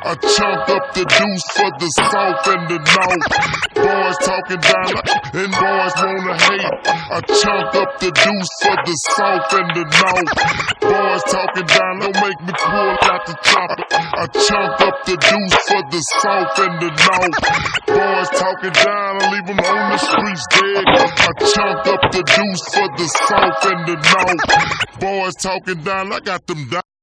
I chunk up the deuce for the south and the north. Boys talking down and boys wanna hate. I chunk up the deuce for the south and the north. Boys talking down, don't make me pull out the chopper. I chunk up the deuce for the south and the north. Boys talking down, I leave them on the streets dead. I chunk up the deuce for the south and the north. Boys talking down, I got them down.